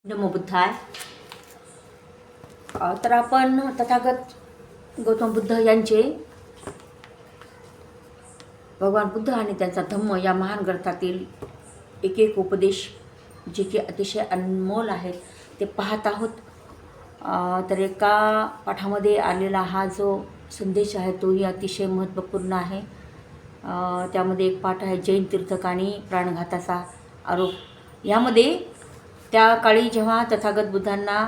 नमो बुद्धाय. तर आपण तथागत गौतम बुद्ध यांचे भगवान बुद्ध आणि त्यांचा धम्म या महान ग्रंथातील एक एक उपदेश जे की अतिशय अनमोल आहेत ते पाहत आहोत. तर एका पाठामध्ये आलेला हा जो संदेश आहे तोही अतिशय महत्त्वपूर्ण आहे. त्यामध्ये एक पाठ आहे जैन तीर्थक आणि प्राणघाताचा आरोप. यामध्ये त्या काळी जेव्हा तथागत बुद्धांना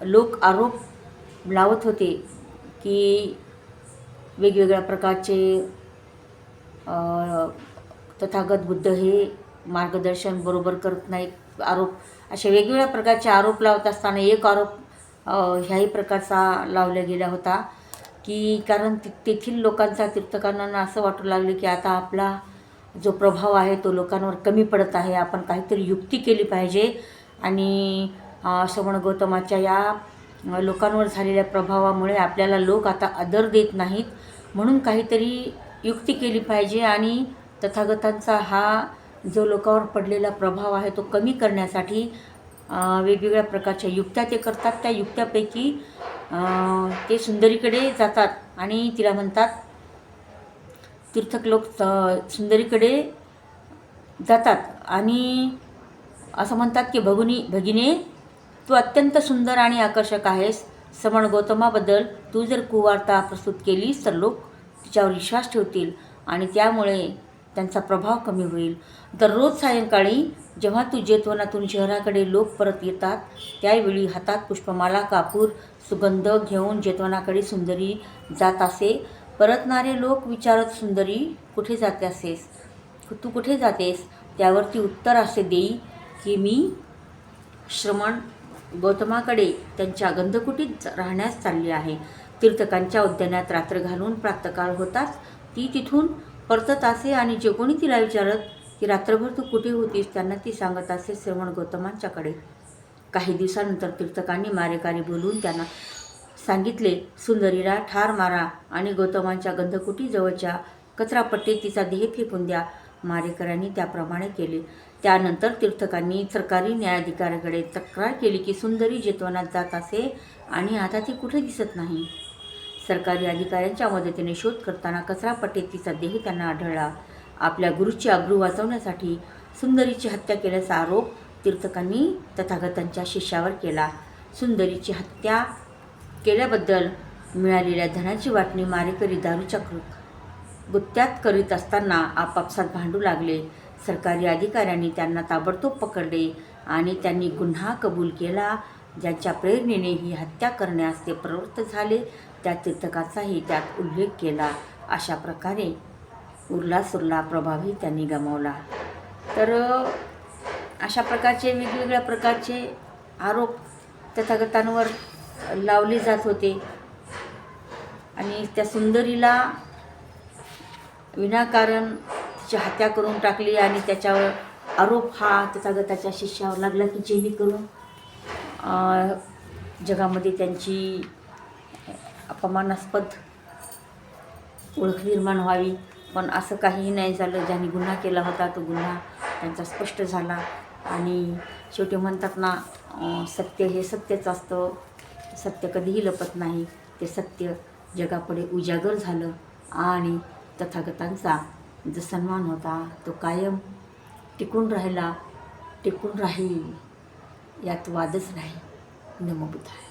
लोक आरोप लावत होते की वेगवेगळ्या प्रकारचे तथागत बुद्ध हे मार्गदर्शन बरोबर करत नाहीत, आरोप असे वेगवेगळ्या प्रकारचे आरोप लावत असताना एक आरोप ह्याही प्रकारचा लावला गेला होता की कारण तेथील लोकांचा तीर्थकांना असं वाटू लागले की आता आपला जो प्रभाव आहे तो लोकांवर कमी पडत आहे, आपण काहीतरी युक्ती केली पाहिजे. आणि श्रवण गौतमाच्या या लोकांवर झालेल्या प्रभावामुळे आपल्याला लोक आता आदर देत नाहीत, म्हणून काहीतरी युक्ती केली पाहिजे आणि तथागतांचा हा जो लोकांवर पडलेला प्रभाव आहे तो कमी करण्यासाठी वेगवेगळ्या प्रकारच्या युक्त्या ते करतात. त्या युक्त्यापैकी ते सुंदरीकडे जातात आणि तिला म्हणतात, तीर्थक लोक सुंदरीकडे जातात आणि असं म्हणतात की भगिनी तू अत्यंत सुंदर आणि आकर्षक आहेस. श्रवण गौतमाबद्दल तू जर कुवार्ता प्रस्तुत केलीस तर लोक तिच्यावर विश्वास ठेवतील आणि त्यामुळे त्यांचा प्रभाव कमी होईल. दररोज सायंकाळी जेव्हा तू जेतवनातून शहराकडे लोक परत येतात त्यावेळी हातात पुष्पमाला, कापूर, सुगंध घेऊन जेतवनाकडे सुंदरी जात असे. परतणारे लोक विचारत, सुंदरी कुठे जातेस, तू कुठे जातेस? त्यावर ती उत्तर असे देई की मी श्रवण गौतमाकडे त्यांच्या गंधकुटीत राहण्यास चालली आहे. तीर्थकांच्या उद्यानात रात्र घालून प्रातःकाळ होताच ती तिथून परतत असे आणि जे कोणी तिला विचारत की रात्रभर तू कुठे होतीस त्यांना ती सांगत असे श्रवण गौतमांच्याकडे. काही दिवसानंतर तीर्थकांनी मारेकरी बोलवून त्यांना सांगितले, सुंदरीला ठार मारा आणि गौतमांच्या गंधकुटीजवळच्या कचरापट्टीत तिचा देह फेकून द्या. मारेकऱ्यांनी त्याप्रमाणे केले. त्यानंतर तीर्थकांनी सरकारी न्यायाधिकाऱ्याकडे तक्रार केली की सुंदरी जेतवनात जात असे आणि आता ती कुठे दिसत नाही. सरकारी अधिकाऱ्यांच्या मदतीने शोध करताना कचरापट्टीत तिचा देह त्यांना आढळला. आपल्या गुरूची आबरू वाचवण्यासाठी सुंदरीची हत्या केल्याचा आरोप तीर्थकांनी तथागतांच्या शिष्यावर केला. सुंदरीची हत्या केल्याबद्दल मिळालेल्या धनाची वाटणी मारेकरी दारूच्या गुत्त्यात करीत असताना आपापसात भांडू लागले. सरकारी अधिकाऱ्यांनी त्यांना ताबडतोब पकडले आणि त्यांनी गुन्हा कबूल केला. ज्यांच्या प्रेरणेने ही हत्या करण्यास ते प्रवृत्त झाले त्या तीर्थकाचाही त्यात उल्लेख केला. अशा प्रकारे उरला प्रभावही त्यांनी गमावला. तर अशा प्रकारचे वेगवेगळ्या प्रकारचे आरोप तथागतांवर लावले जात होते आणि त्या सुंदरीला विनाकारण तिची हत्या करून टाकली आणि त्याच्यावर आरोप हा तथागताच्या शिष्यावर लागला की जेणेकरून जगामध्ये त्यांची अपमानास्पद ओळख निर्माण व्हावी. पण असं काहीही नाही झालं. ज्यांनी गुन्हा केला होता तो गुन्हा त्यांचा स्पष्ट झाला आणि शेवटी म्हणतात ना, सत्य हे सत्यच असतं, सत्य कधीही लपत नाही. ते सत्य जगापुढे उजागर झालं आणि तथागतांचा जो सन्मान होता तो कायम टिकून राहिला, टिकून राहील यात वादच नाही. नमो बुद्धाय.